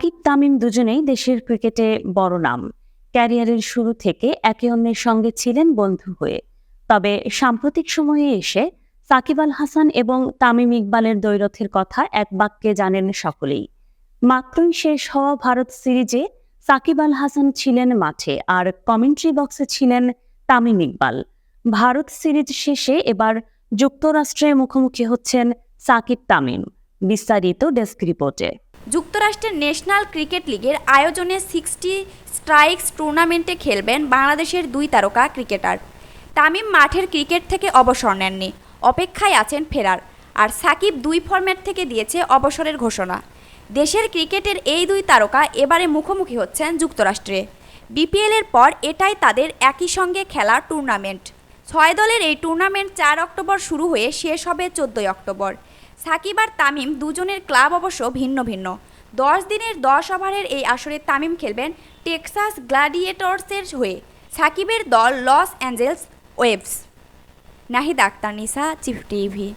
সাকিব তামিম দুজনেই দেশের ক্রিকেটে বড় নাম। ক্যারিয়ারের শুরু থেকে একে অন্যের সঙ্গে ছিলেন বন্ধু হয়ে। তবে সাম্প্রতিক সময়ে এসে সাকিব আল হাসান এবং তামিম ইকবালের দ্বৈরথের কথা এক বাক্যে জানেন সকলেই। মাত্রই শেষ হওয়া ভারত সিরিজে সাকিব আল হাসান ছিলেন মাঠে, আর কমেন্ট্রি বক্সে ছিলেন তামিম ইকবাল। ভারত সিরিজ শেষে এবার যুক্তরাষ্ট্রে মুখোমুখি হচ্ছেন সাকিব তামিম। বিস্তারিত ডেস্ক রিপোর্টে। যুক্তরাষ্ট্রের ন্যাশনাল ক্রিকেট লিগের আয়োজনে 60 স্ট্রাইকস টুর্নামেন্টে খেলবেন বাংলাদেশের দুই তারকা ক্রিকেটার। তামিম মাঠের ক্রিকেট থেকে অবসর নেননি, অপেক্ষায় আছেন ফেরার। আর সাকিব দুই ফরম্যাট থেকে দিয়েছে অবসরের ঘোষণা। দেশের ক্রিকেটের এই দুই তারকা এবারে মুখোমুখি হচ্ছেন যুক্তরাষ্ট্রে। বিপিএলের পর এটাই তাদের একই সঙ্গে খেলা টুর্নামেন্ট। 6 দলের এই টুর্নামেন্ট 4 অক্টোবর শুরু হয়ে শেষ হবে 14 অক্টোবর। সাকিব আর তামিম দুজনের ক্লাব অবশ্য ভিন্ন ভিন্ন। 10 দিনের 10 ওভারের এই আসরে তামিম খেলবেন টেক্সাস গ্ল্যাডিয়েটর্সের হয়ে, সাকিবের দল Los Angeles Waves. Nahid Akhtar Nisa, chief TV.